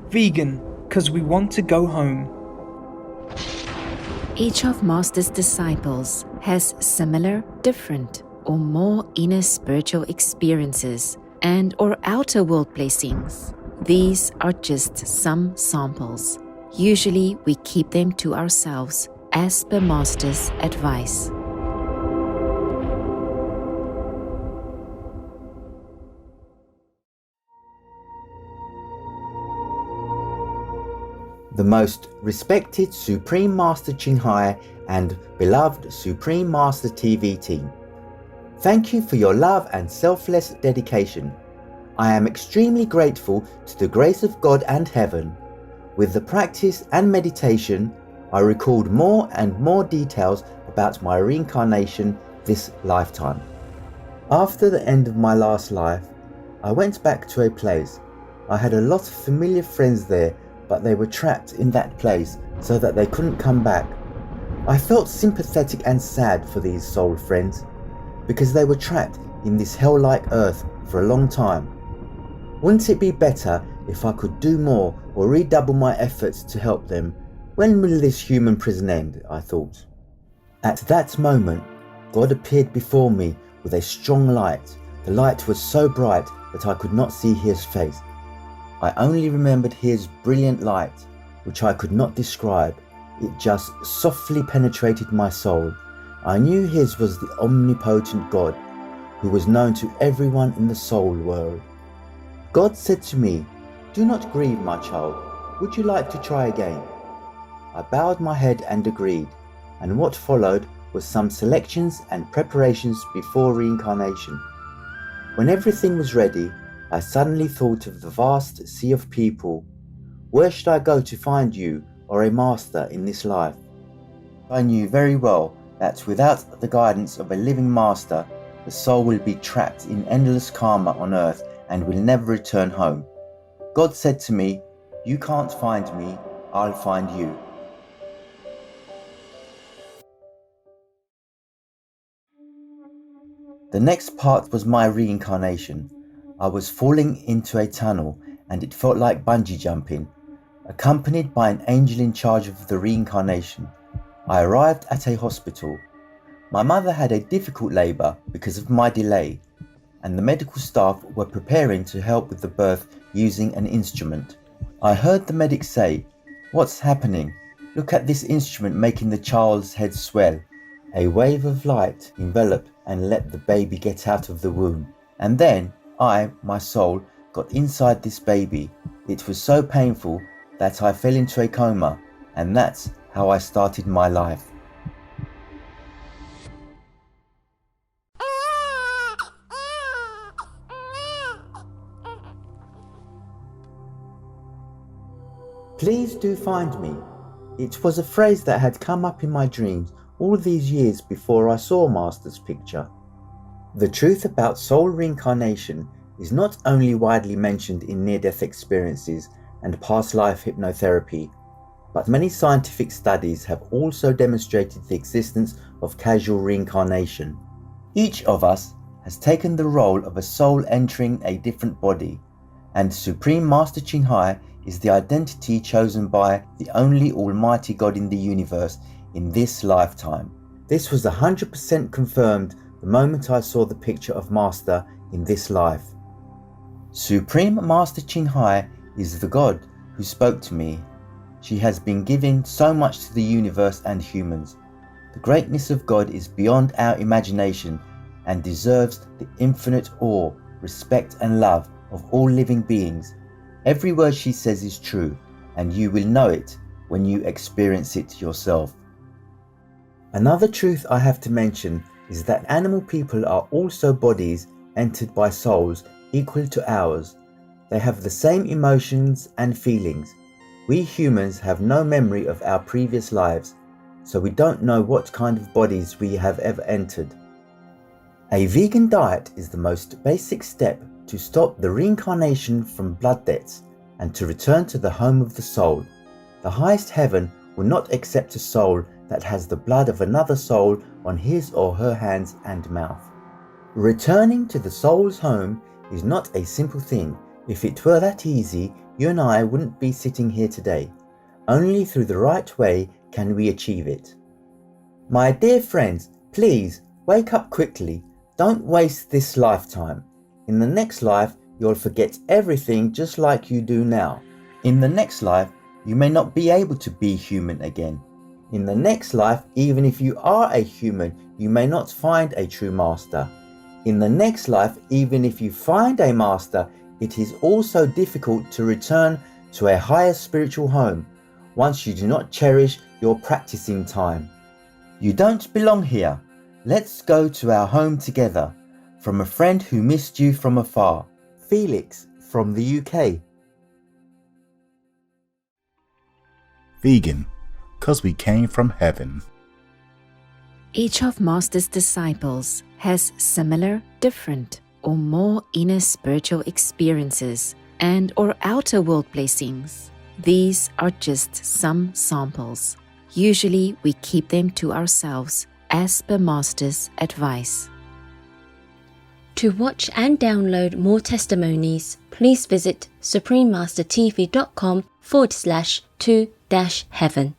Vegan, 'cause we want to go home. Each of Master's disciples has similar, different, or more inner spiritual experiences and or outer world blessings. These are just some samples. Usually we keep them to ourselves as per Master's advice. The most respected Supreme Master Ching Hai and beloved Supreme Master TV team, thank you for your love and selfless dedication. I am extremely grateful to the grace of God and heaven. With the practice and meditation, I recalled more and more details about my reincarnation this lifetime. After the end of my last life, I went back to a place. I had a lot of familiar friends there, but they were trapped in that place so that they couldn't come back. I felt sympathetic and sad for these soul friends because they were trapped in this hell-like earth for a long time. Wouldn't it be better if I could do more or redouble my efforts to help them? When will this human prison end? I thought. At that moment, God appeared before me with a strong light. The light was so bright that I could not see his face. I only remembered his brilliant light, which I could not describe. It just softly penetrated my soul. I knew his was the omnipotent God, who was known to everyone in the soul world. God said to me, "Do not grieve, my child. Would you like to try again?" I bowed my head and agreed, and what followed was some selections and preparations before reincarnation. When everything was ready, I suddenly thought of the vast sea of people. Where should I go to find you or a master in this life? I knew very well that without the guidance of a living master, the soul will be trapped in endless karma on earth and will never return home. God said to me, "You can't find me, I'll find you." The next part was my reincarnation. I was falling into a tunnel and it felt like bungee jumping, accompanied by an angel in charge of the reincarnation. I arrived at a hospital. My mother had a difficult labour because of my delay, and the medical staff were preparing to help with the birth using an instrument. I heard the medic say, "What's happening? Look at this instrument making the child's head swell." A wave of light enveloped and let the baby get out of the womb. And then I, my soul, got inside this baby. It was so painful that I fell into a coma, and that's how I started my life. Please do find me. It was a phrase that had come up in my dreams all these years before I saw Master's picture. The truth about soul reincarnation is not only widely mentioned in near-death experiences and past life hypnotherapy, but many scientific studies have also demonstrated the existence of casual reincarnation. Each of us has taken the role of a soul entering a different body, and Supreme Master Ching Hai is the identity chosen by the only Almighty God in the universe in this lifetime. This was 100% confirmed the moment I saw the picture of Master in this life. Supreme Master Ching Hai is the God who spoke to me. She has been giving so much to the universe and humans. The greatness of God is beyond our imagination and deserves the infinite awe, respect and love of all living beings. Every word she says is true, and you will know it when you experience it yourself. Another truth I have to mention is that animal people are also bodies entered by souls equal to ours. They have the same emotions and feelings. We humans have no memory of our previous lives, so we don't know what kind of bodies we have ever entered. A vegan diet is the most basic step to stop the reincarnation from blood debts and to return to the home of the soul. The highest heaven will not accept a soul that has the blood of another soul on his or her hands and mouth. Returning to the soul's home is not a simple thing. If it were that easy, you and I wouldn't be sitting here today. Only through the right way can we achieve it. My dear friends, please wake up quickly. Don't waste this lifetime. In the next life, you'll forget everything just like you do now. In the next life, you may not be able to be human again. In the next life, even if you are a human, you may not find a true master. In the next life, even if you find a master, it is also difficult to return to a higher spiritual home once you do not cherish your practicing time. You don't belong here. Let's go to our home together. From a friend who missed you from afar, Felix from the UK. Vegan, 'cause we came from heaven. Each of Master's disciples has similar, different, or more inner spiritual experiences and or outer world blessings. These are just some samples. Usually we keep them to ourselves as per Master's advice. To watch and download more testimonies, please visit suprememastertv.com/to-heaven.